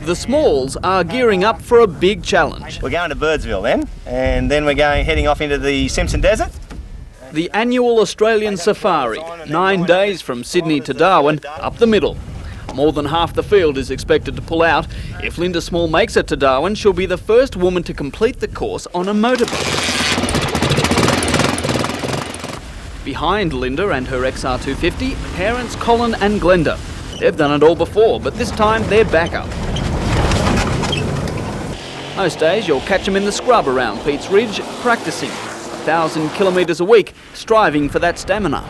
The Smalls are gearing up for a big challenge. We're going to Birdsville then, and then we're heading off into the Simpson Desert. The annual Australian Safari, 9 days from Sydney to Darwin, up the middle. More than half the field is expected to pull out. If Linda Small makes it to Darwin, she'll be the first woman to complete the course on a motorboat. Behind Linda and her XR250, parents Colin and Glenda. They've done it all before, but this time they're back up. Most days you'll catch them in the scrub around Pete's Ridge, practising 1,000 kilometres a week, striving for that stamina.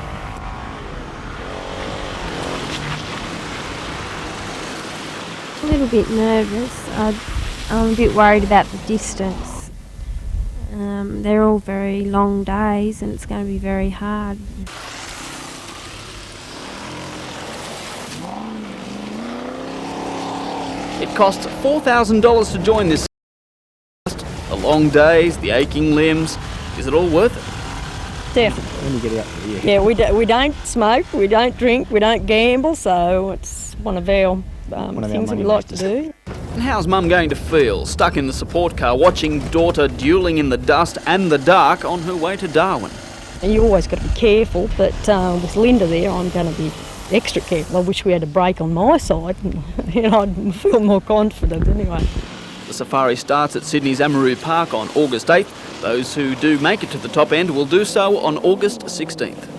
A little bit nervous. I'm a bit worried about the distance. They're all very long days and it's going to be very hard. It costs $4,000 to join this. The long days, the aching limbs. Is it all worth it? Definitely. When you get out there, Yeah, we don't smoke, we don't drink, we don't gamble, so it's one of our things that we like to do. And how's Mum going to feel, stuck in the support car, watching daughter duelling in the dust and the dark on her way to Darwin? And you always got to be careful, but with Linda there, I'm going to be extra careful. I wish we had a break on my side, and I'd feel more confident anyway. The safari starts at Sydney's Amaroo Park on August 8th. Those who do make it to the top end will do so on August 16th.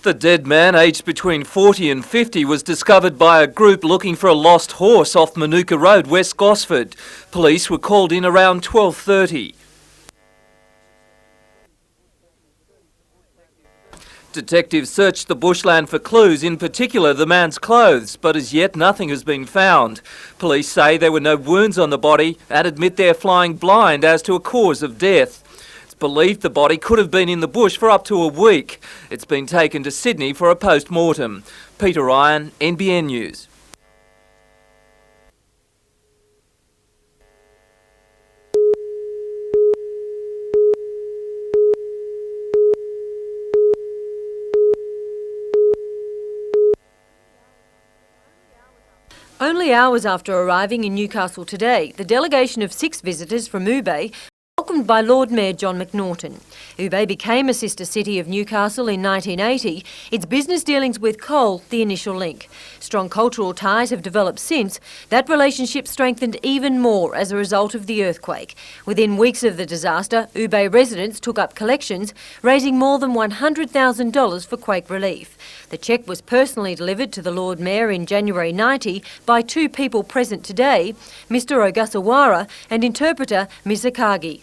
The dead man, aged between 40 and 50, was discovered by a group looking for a lost horse off Manuka Road, West Gosford. Police were called in around 12:30. Detectives searched the bushland for clues, in particular the man's clothes, but as yet nothing has been found. Police say there were no wounds on the body and admit they're flying blind as to a cause of death. Believed the body could have been in the bush for up to a week. It's been taken to Sydney for a post-mortem. Peter Ryan, NBN News. Only hours after arriving in Newcastle today, the delegation of 6 visitors from Ubay welcomed by Lord Mayor John McNaughton. Ubay became a sister city of Newcastle in 1980, its business dealings with coal the initial link. Strong cultural ties have developed since. That relationship strengthened even more as a result of the earthquake. Within weeks of the disaster, Ubay residents took up collections, raising more than $100,000 for quake relief. The cheque was personally delivered to the Lord Mayor in January 90 by 2 people present today, Mr Ogasawara and interpreter Ms Akagi.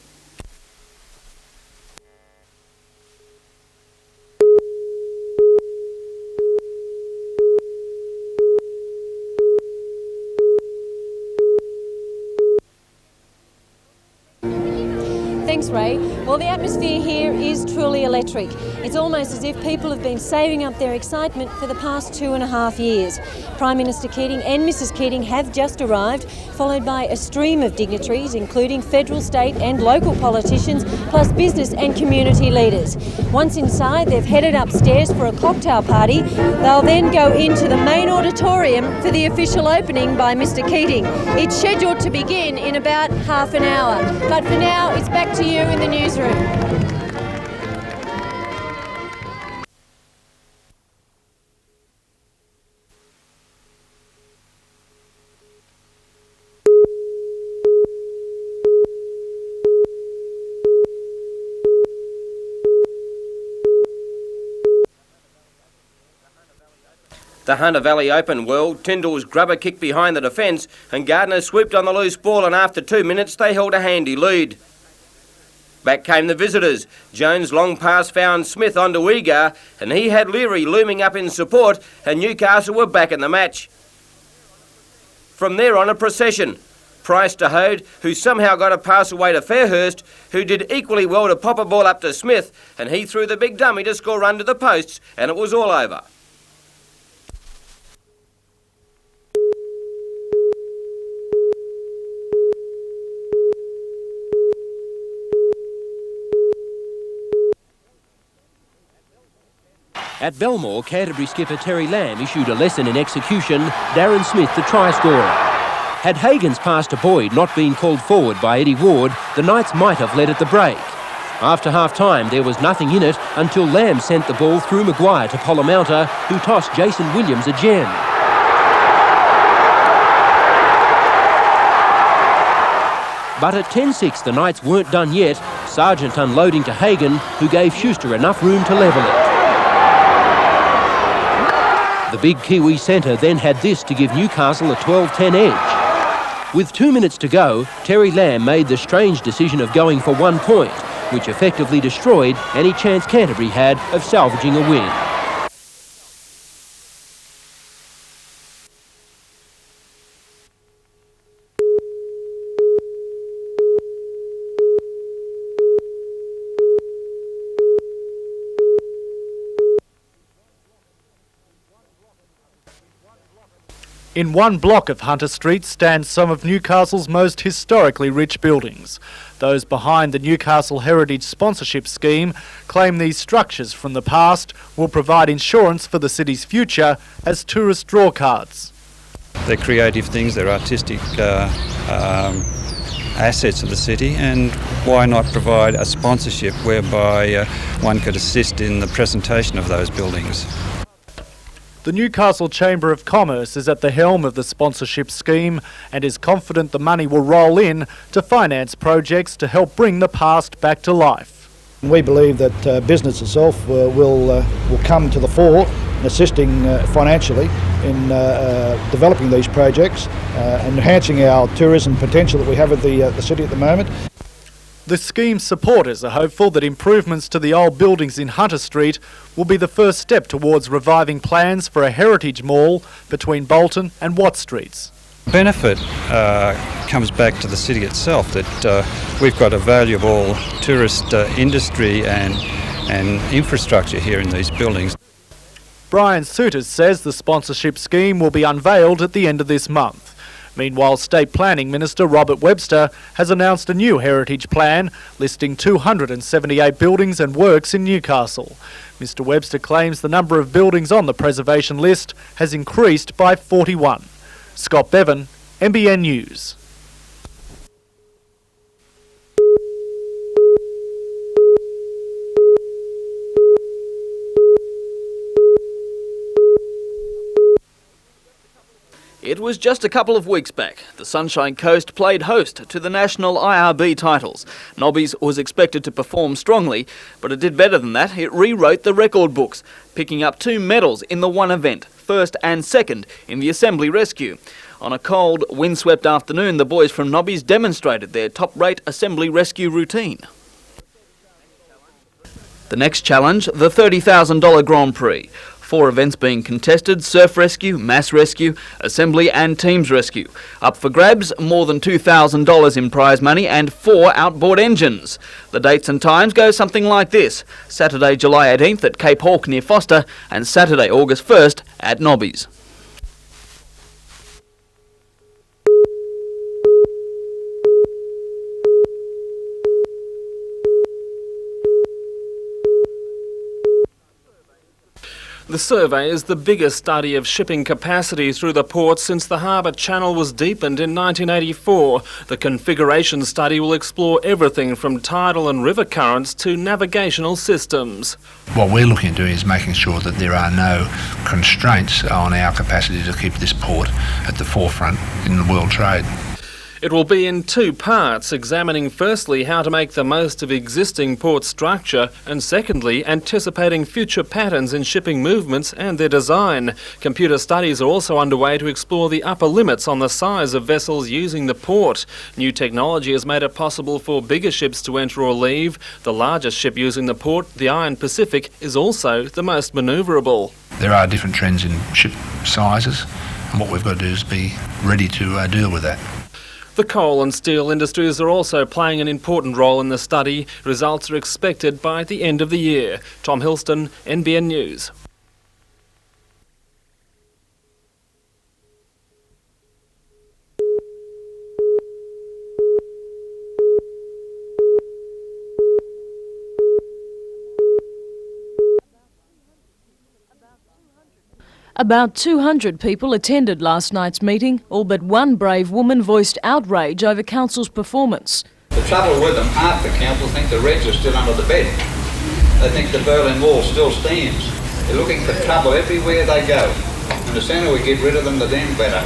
Thanks, Ray. Well, the atmosphere here is truly electric. It's almost as if people have been saving up their excitement for the past 2.5 years. Prime Minister Keating and Mrs Keating have just arrived, followed by a stream of dignitaries, including federal, state and local politicians, plus business and community leaders. Once inside, they've headed upstairs for a cocktail party. They'll then go into the main auditorium for the official opening by Mr Keating. It's scheduled to begin in about half an hour. But for now, it's back to you in the newsroom. The Hunter Valley Open World, Tyndall's grubber kicked behind the defence and Gardner swooped on the loose ball, and after 2 minutes they held a handy lead. Back came the visitors. Jones' long pass found Smith onto Egar, and he had Leary looming up in support, and Newcastle were back in the match. From there on, a procession. Price to Hode, who somehow got a pass away to Fairhurst, who did equally well to pop a ball up to Smith, and he threw the big dummy to score under the posts, and it was all over. At Belmore, Canterbury skipper Terry Lamb issued a lesson in execution, Darren Smith the try scorer. Had Hagan's pass to Boyd not been called forward by Eddie Ward, the Knights might have led at the break. After half-time, there was nothing in it until Lamb sent the ball through Maguire to Pollamouta, who tossed Jason Williams a gem. But at 10-6, the Knights weren't done yet, Sargent unloading to Hagan, who gave Schuster enough room to level it. The big Kiwi centre then had this to give Newcastle a 12-10 edge. With 2 minutes to go, Terry Lamb made the strange decision of going for 1 point, which effectively destroyed any chance Canterbury had of salvaging a win. In one block of Hunter Street stand some of Newcastle's most historically rich buildings. Those behind the Newcastle Heritage Sponsorship Scheme claim these structures from the past will provide insurance for the city's future as tourist drawcards. They're creative things, they're artistic assets of the city, and why not provide a sponsorship whereby one could assist in the presentation of those buildings. The Newcastle Chamber of Commerce is at the helm of the sponsorship scheme and is confident the money will roll in to finance projects to help bring the past back to life. We believe that business itself will come to the fore, assisting financially in developing these projects, enhancing our tourism potential that we have at the city at the moment. The scheme's supporters are hopeful that improvements to the old buildings in Hunter Street will be the first step towards reviving plans for a heritage mall between Bolton and Watt Streets. Benefit comes back to the city itself, that we've got a valuable tourist industry and infrastructure here in these buildings. Brian Souters says the sponsorship scheme will be unveiled at the end of this month. Meanwhile, State Planning Minister Robert Webster has announced a new heritage plan listing 278 buildings and works in Newcastle. Mr Webster claims the number of buildings on the preservation list has increased by 41. Scott Bevan, NBN News. It was just a couple of weeks back. The Sunshine Coast played host to the national IRB titles. Nobbies was expected to perform strongly, but it did better than that. It rewrote the record books, picking up 2 medals in the one event, first and second in the Assembly Rescue. On a cold, windswept afternoon, the boys from Nobbies demonstrated their top-rate Assembly Rescue routine. The next challenge, the $30,000 Grand Prix. 4 events being contested: surf rescue, mass rescue, assembly and teams rescue. Up for grabs, more than $2,000 in prize money and 4 outboard engines. The dates and times go something like this: Saturday, July 18th at Cape Hawke near Foster and Saturday, August 1st at Nobbies. The survey is the biggest study of shipping capacity through the port since the harbour channel was deepened in 1984. The configuration study will explore everything from tidal and river currents to navigational systems. What we're looking at doing is making sure that there are no constraints on our capacity to keep this port at the forefront in the world trade. It will be in two parts, examining firstly how to make the most of existing port structure and secondly anticipating future patterns in shipping movements and their design. Computer studies are also underway to explore the upper limits on the size of vessels using the port. New technology has made it possible for bigger ships to enter or leave. The largest ship using the port, the Iron Pacific, is also the most manoeuvrable. There are different trends in ship sizes, and what we've got to do is be ready to deal with that. The coal and steel industries are also playing an important role in the study. Results are expected by the end of the year. Tom Hilston, NBN News. About 200 people attended last night's meeting. All but one brave woman voiced outrage over council's performance. The trouble with them, half the council think the Reds are still under the bed. They think the Berlin Wall still stands. They're looking for trouble everywhere they go. And the sooner we get rid of them, the damn better.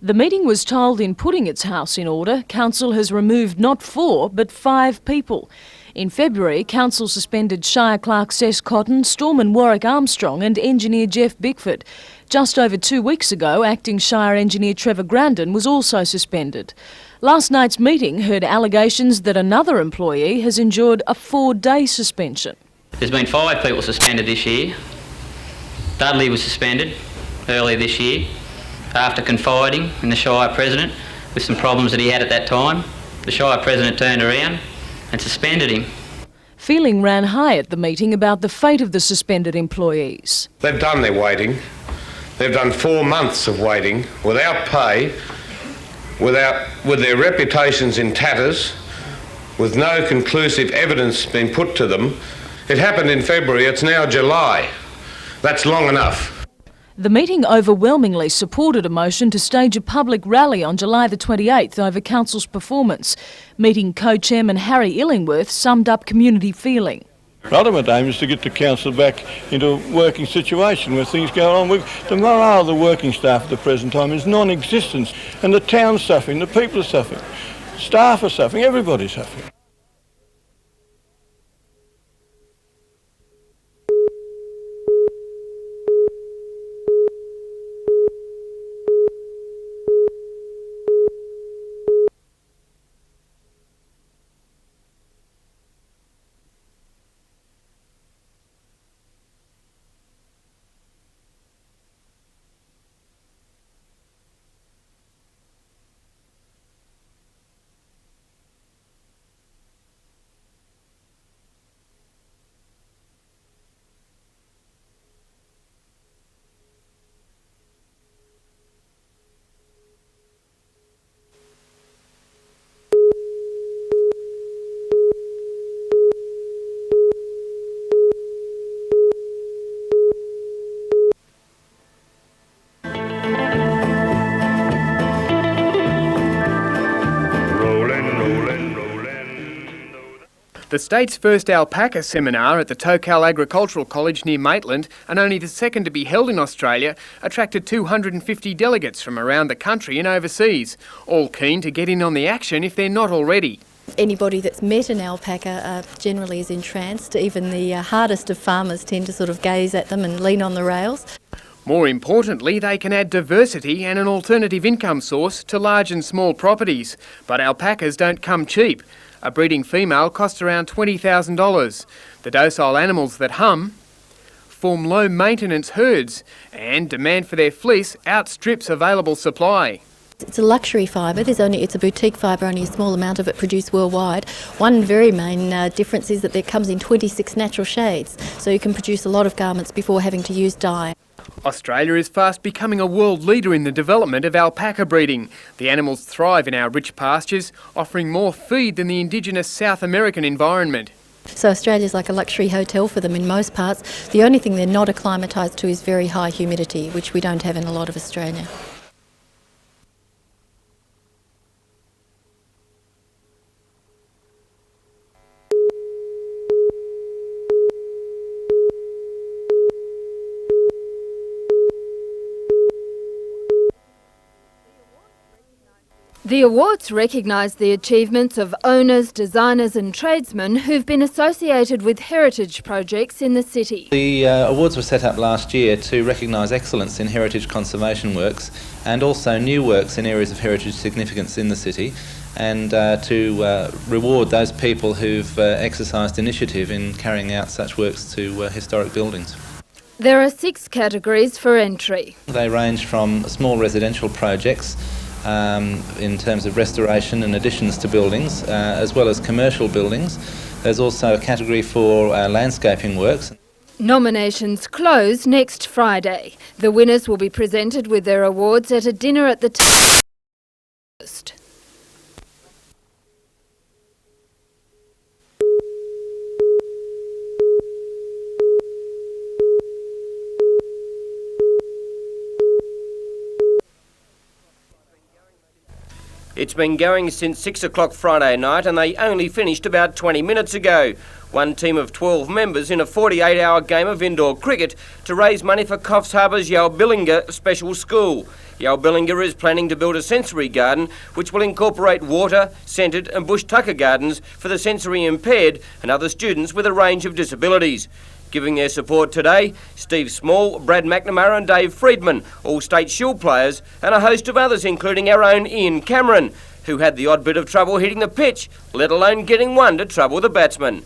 The meeting was told in putting its house in order, council has removed not 4 but 5 people. In February, council suspended Shire Clerk Cess Cotton, Storeman Warwick Armstrong and engineer Jeff Bickford. Just over 2 weeks ago, acting Shire engineer Trevor Grandin was also suspended. Last night's meeting heard allegations that another employee has endured a 4-day suspension. There's been 5 people suspended this year. Dudley was suspended earlier this year after confiding in the Shire President with some problems that he had at that time. The Shire President turned around and suspended him. Feeling ran high at the meeting about the fate of the suspended employees. They've done their waiting. They've done 4 months of waiting without pay, with their reputations in tatters, with no conclusive evidence being put to them. It happened in February, it's now July. That's long enough. The meeting overwhelmingly supported a motion to stage a public rally on July the 28th over council's performance. Meeting co-chairman Harry Illingworth summed up community feeling. The ultimate aim is to get the council back into a working situation where things go on. The morale of the working staff at the present time is non-existent, and the town's suffering, the people are suffering, staff are suffering, everybody's suffering. The state's first alpaca seminar at the Tokal Agricultural College near Maitland, and only the second to be held in Australia, attracted 250 delegates from around the country and overseas, all keen to get in on the action if they're not already. Anybody that's met an alpaca generally is entranced. Even the hardest of farmers tend to sort of gaze at them and lean on the rails. More importantly, they can add diversity and an alternative income source to large and small properties. But alpacas don't come cheap. A breeding female costs around $20,000. The docile animals that hum form low-maintenance herds, and demand for their fleece outstrips available supply. It's a luxury fibre. It's a boutique fibre, only a small amount of it produced worldwide. One very main difference is that it comes in 26 natural shades, so you can produce a lot of garments before having to use dye. Australia is fast becoming a world leader in the development of alpaca breeding. The animals thrive in our rich pastures, offering more feed than the indigenous South American environment. So Australia's like a luxury hotel for them in most parts. The only thing they're not acclimatised to is very high humidity, which we don't have in a lot of Australia. The awards recognise the achievements of owners, designers and tradesmen who've been associated with heritage projects in the city. The awards were set up last year to recognise excellence in heritage conservation works and also new works in areas of heritage significance in the city, and to reward those people who've exercised initiative in carrying out such works to historic buildings. There are 6 categories for entry. They range from small residential projects in terms of restoration and additions to buildings, as well as commercial buildings. There's also a category for landscaping works. Nominations close next Friday. The winners will be presented with their awards at a dinner at the first. It's been going since 6 o'clock Friday night and they only finished about 20 minutes ago. One team of 12 members in a 48-hour game of indoor cricket to raise money for Coffs Harbour's Yalbillinga Special School. Yalbillinga is planning to build a sensory garden which will incorporate water, scented and bush tucker gardens for the sensory impaired and other students with a range of disabilities. Giving their support today, Steve Small, Brad McNamara and Dave Friedman, all state shield players, and a host of others including our own Ian Cameron, who had the odd bit of trouble hitting the pitch, let alone getting one to trouble the batsman.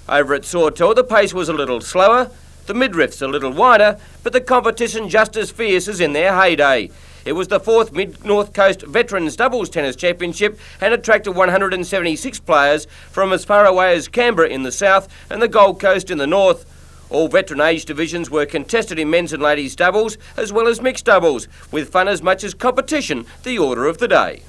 Over at Sawtell, the pace was a little slower, the midriffs a little wider, but the competition just as fierce as in their heyday. It was the 4th Mid-North Coast Veterans Doubles Tennis Championship and attracted 176 players from as far away as Canberra in the south and the Gold Coast in the north. All veteran age divisions were contested in men's and ladies doubles as well as mixed doubles, with fun as much as competition the order of the day.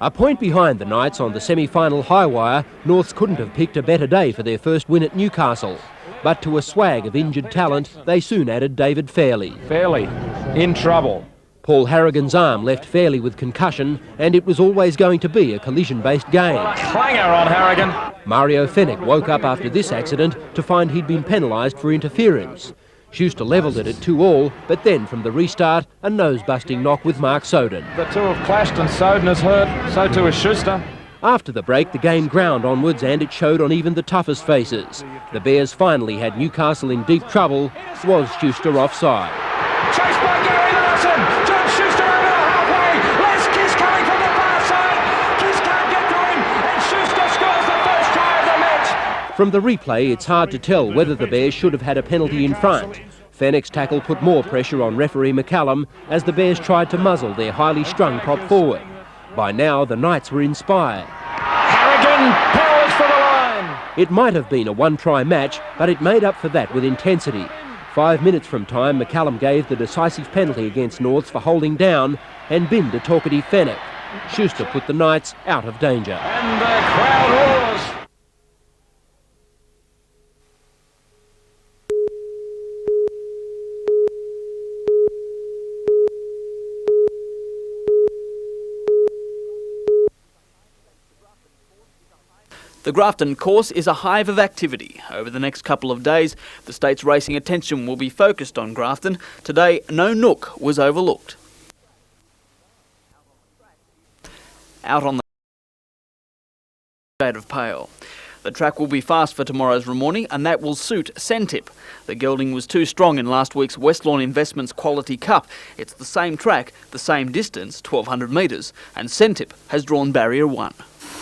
A point behind the Knights on the semi-final high wire, Norths couldn't have picked a better day for their first win at Newcastle. But to a swag of injured talent, they soon added David Fairley. Fairley in trouble. Paul Harrigan's arm left Fairley with concussion, and it was always going to be a collision-based game. Clanger on Harrigan. Mario Fenech woke up after this accident to find he'd been penalised for interference. Schuster levelled it at 2-all, but then from the restart, a nose-busting knock with Mark Soden. The two have clashed and Soden is hurt, so too is Schuster. After the break, the game ground onwards and it showed on even the toughest faces. The Bears finally had Newcastle in deep trouble. Was Schuster offside? Chased by Gary Larson. John Schuster over halfway. Les Kiss coming from the far side. Kiss can't get to him and Schuster scores the first try of the match. From the replay, it's hard to tell whether the Bears should have had a penalty in front. Fenech's tackle put more pressure on referee McCallum as the Bears tried to muzzle their highly strung prop forward. By now, the Knights were inspired. Harrigan powers for the line. It might have been a one-try match, but it made up for that with intensity. 5 minutes from time, McCallum gave the decisive penalty against Norths for holding down and binned a talkative Fenech. Schuster put the Knights out of danger. And the crowd roars. The Grafton course is a hive of activity. Over the next couple of days, the state's racing attention will be focused on Grafton. Today, no nook was overlooked. Out on the shade of pale. The track will be fast for tomorrow's morning, and that will suit Sentip. The gelding was too strong in last week's Westlawn Investments Quality Cup. It's the same track, the same distance, 1,200 metres, and Sentip has drawn barrier 1.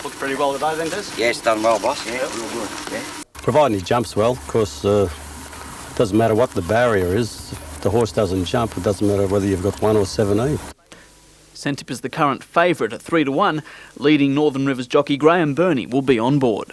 Looked pretty well today then, Des? Yeah, it's done well, boss. Yeah, real good. Yeah. Providing he jumps well, of course, it doesn't matter what the barrier is. If the horse doesn't jump, it doesn't matter whether you've got 1 or 17. Sentip is the current favourite at 3-1. Leading Northern Rivers jockey Graham Burney will be on board.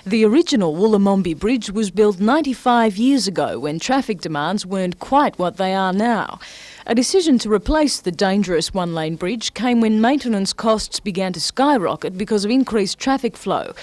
The original Woolamombi Bridge was built 95 years ago when traffic demands weren't quite what they are now. A decision to replace the dangerous one-lane bridge came when maintenance costs began to skyrocket because of increased traffic flow.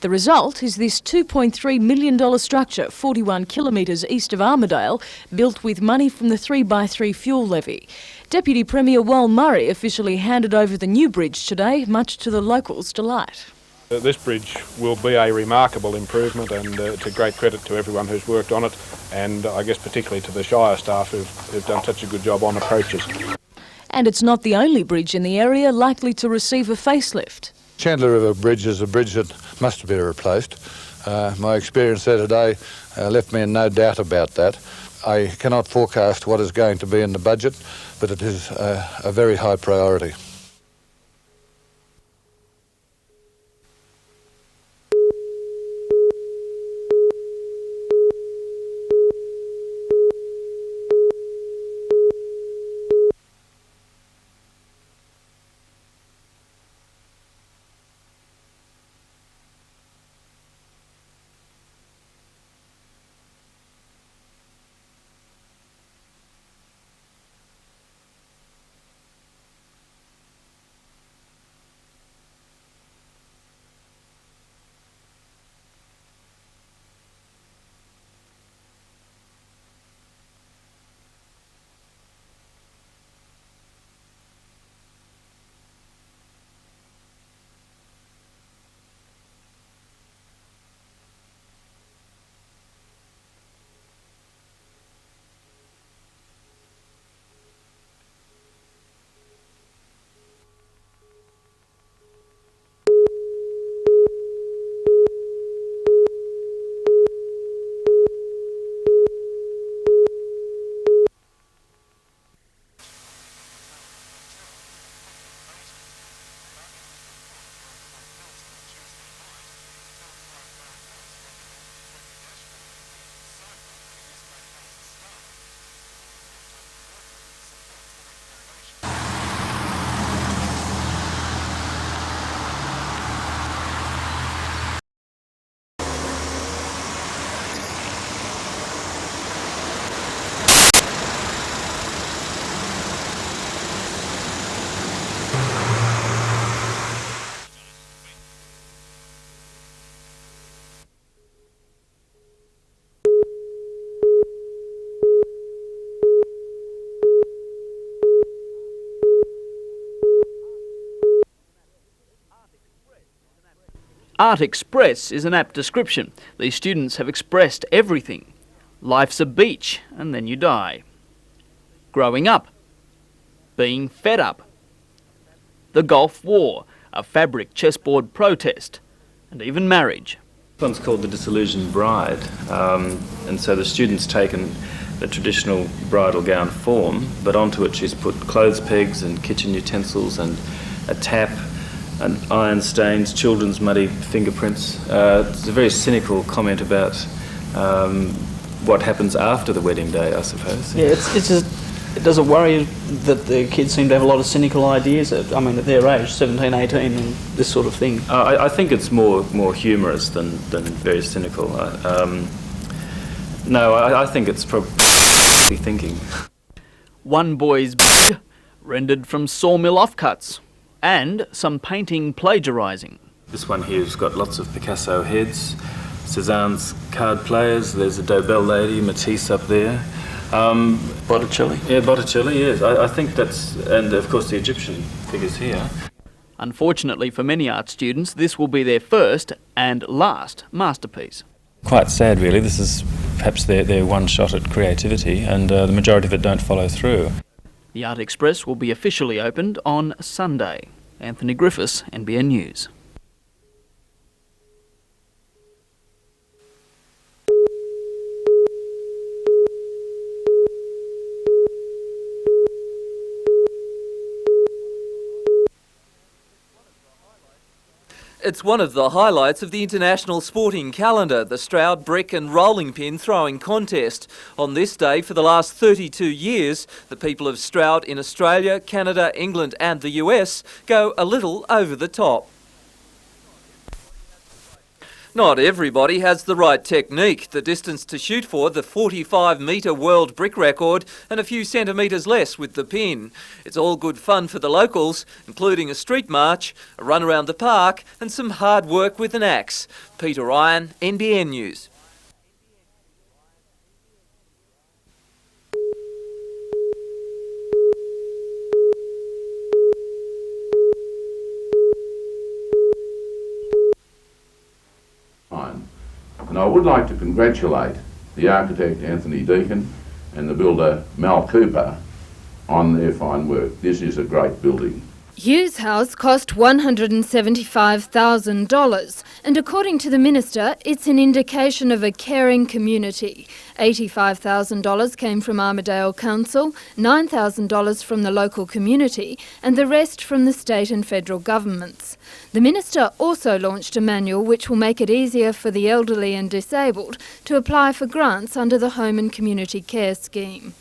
The result is this $2.3 million structure, 41 kilometres east of Armidale, built with money from the 3x3 fuel levy. Deputy Premier Wal Murray officially handed over the new bridge today, much to the locals' delight. This bridge will be a remarkable improvement, and it's a great credit to everyone who's worked on it, and I guess particularly to the Shire staff who've done such a good job on approaches. And it's not the only bridge in the area likely to receive a facelift. Chandler River Bridge is a bridge that must be replaced. My experience there today left me in no doubt about that. I cannot forecast what is going to be in the budget, but it is a very high priority. Art Express is an apt description. These students have expressed everything. Life's a beach, and then you die. Growing up. Being fed up. The Gulf War, a fabric chessboard protest, and even marriage. This one's called The Disillusioned Bride, and so the student's taken the traditional bridal gown form, but onto it she's put clothes pegs and kitchen utensils and a tap and iron stains, children's muddy fingerprints. It's a very cynical comment about what happens after the wedding day, I suppose. Yeah, it's just, it doesn't worry you that the kids seem to have a lot of cynical ideas at their age, 17, 18, and this sort of thing. I think it's more humorous than very cynical. No, I think it's probably thinking. One boy's rendered from sawmill offcuts. And some painting plagiarising. This one here's got lots of Picasso heads, Cézanne's card players, there's a Dobell lady, Matisse up there. Botticelli? Yeah, Botticelli, yes. I think that's, and of course the Egyptian figures here. Unfortunately for many art students, this will be their first and last masterpiece. Quite sad really, this is perhaps their one shot at creativity, and the majority of it don't follow through. The Art Express will be officially opened on Sunday. Anthony Griffiths, NBN News. It's one of the highlights of the international sporting calendar, the Stroud brick and rolling pin throwing contest. On this day for the last 32 years, the people of Stroud in Australia, Canada, England and the US go a little over the top. Not everybody has the right technique. The distance to shoot for, the 45-metre world brick record, and a few centimetres less with the pin. It's all good fun for the locals, including a street march, a run around the park, and some hard work with an axe. Peter Ryan, NBN News. And I would like to congratulate the architect Anthony Deacon and the builder Mal Cooper on their fine work. This is a great building. Hughes House cost $175,000 and according to the Minister, it's an indication of a caring community. $85,000 came from Armidale Council, $9,000 from the local community and the rest from the state and federal governments. The Minister also launched a manual which will make it easier for the elderly and disabled to apply for grants under the Home and Community Care Scheme.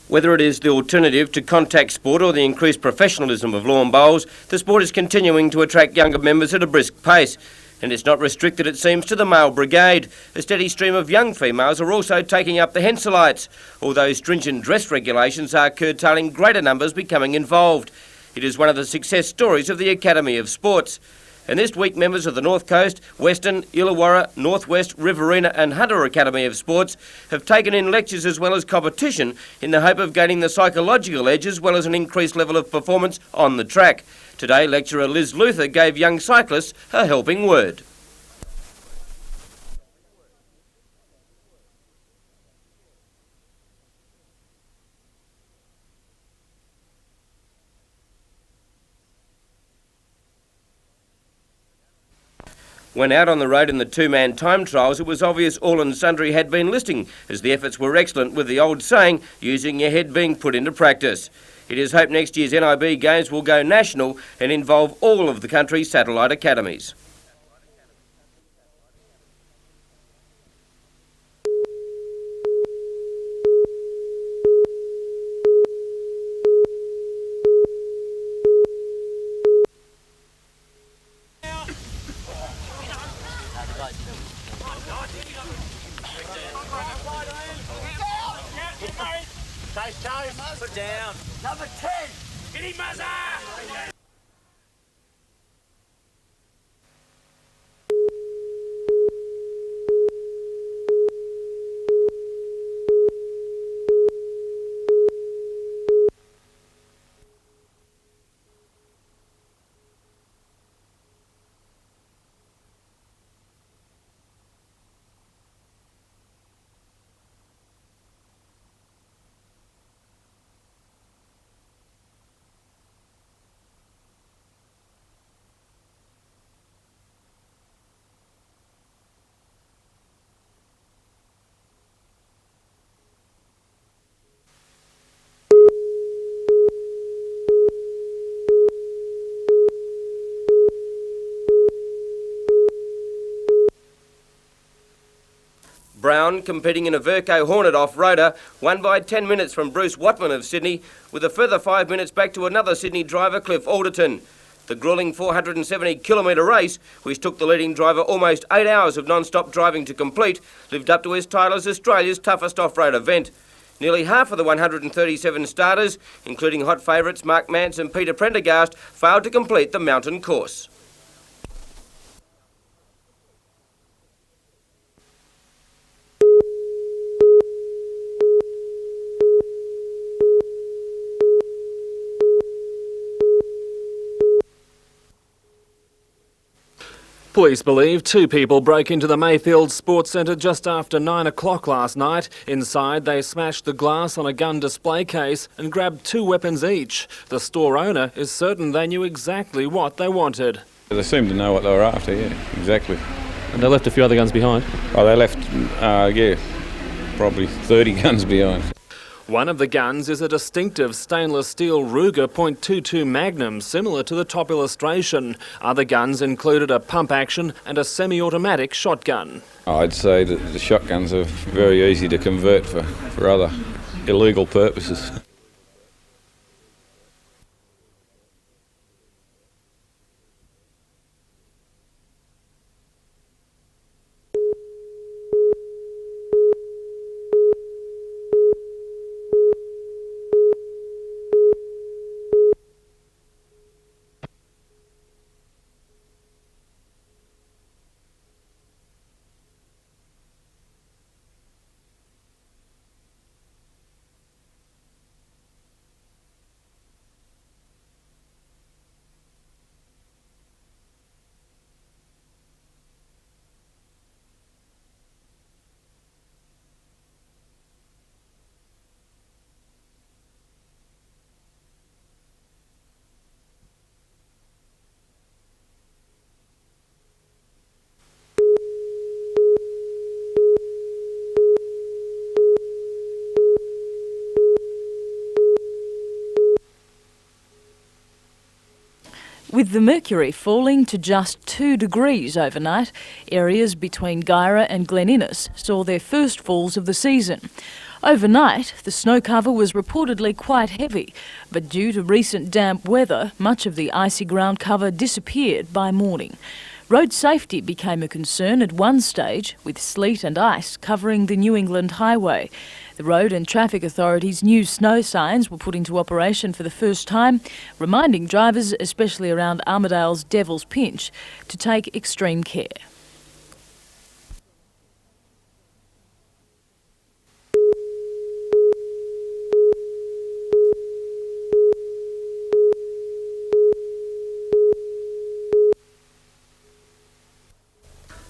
Whether it is the alternative to contact sport or the increased professionalism of lawn bowls, the sport is continuing to attract younger members at a brisk pace. And it's not restricted, it seems, to the male brigade. A steady stream of young females are also taking up the Henselites, although stringent dress regulations are curtailing greater numbers becoming involved. It is one of the success stories of the Academy of Sports. And this week, members of the North Coast, Western, Illawarra, Northwest, Riverina and Hunter Academy of Sports have taken in lectures as well as competition in the hope of gaining the psychological edge as well as an increased level of performance on the track. Today, lecturer Liz Luther gave young cyclists a helping word. When out on the road in the two-man time trials, it was obvious all and sundry had been listening, as the efforts were excellent, with the old saying, using your head being put into practice. It is hoped next year's NIB Games will go national and involve all of the country's satellite academies. Put down. Number 10. Giddy Muzza! Brown, competing in a Verco Hornet off-roader, won by 10 minutes from Bruce Watman of Sydney, with a further 5 minutes back to another Sydney driver, Cliff Alderton. The gruelling 470-kilometre race, which took the leading driver almost 8 hours of non-stop driving to complete, lived up to his title as Australia's toughest off-road event. Nearly half of the 137 starters, including hot favourites Mark Mance and Peter Prendergast, failed to complete the mountain course. Police believe 2 people broke into the Mayfield Sports Centre just after 9 o'clock last night. Inside, they smashed the glass on a gun display case and grabbed 2 weapons each. The store owner is certain they knew exactly what they wanted. They seemed to know what they were after, yeah, exactly. And they left a few other guns behind? Oh, they left, yeah, probably 30 guns behind. One of the guns is a distinctive stainless steel Ruger .22 Magnum, similar to the top illustration. Other guns included a pump action and a semi-automatic shotgun. I'd say that the shotguns are very easy to convert for other illegal purposes. With the mercury falling to just 2 degrees overnight, areas between Guyra and Glen Innes saw their first falls of the season. Overnight, the snow cover was reportedly quite heavy, but due to recent damp weather, much of the icy ground cover disappeared by morning. Road safety became a concern at one stage, with sleet and ice covering the New England highway. The road and traffic authorities' new snow signs were put into operation for the first time, reminding drivers, especially around Armidale's Devil's Pinch, to take extreme care.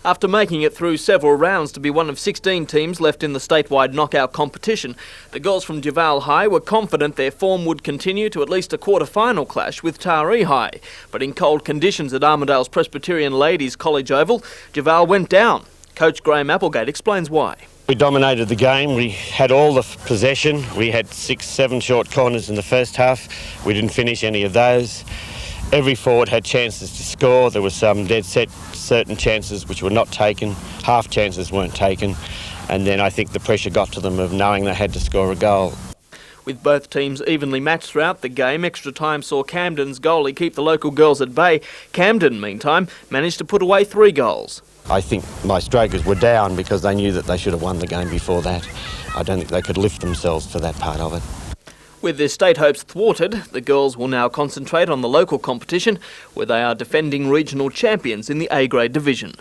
After making it through several rounds to be one of 16 teams left in the statewide knockout competition, the girls from Juval High were confident their form would continue to at least a quarter-final clash with Taree High. But in cold conditions at Armidale's Presbyterian Ladies College Oval, Juval went down. Coach Graham Applegate explains why. We dominated the game. We had all the possession. We had 6-7 short corners in the first half. We didn't finish any of those. Every forward had chances to score. There were some dead set certain chances which were not taken. Half chances weren't taken. And then I think the pressure got to them of knowing they had to score a goal. With both teams evenly matched throughout the game, extra time saw Camden's goalie keep the local girls at bay. Camden, meantime, managed to put away 3 goals. I think my strikers were down because they knew that they should have won the game before that. I don't think they could lift themselves for that part of it. With their state hopes thwarted, the girls will now concentrate on the local competition, where they are defending regional champions in the A-grade division.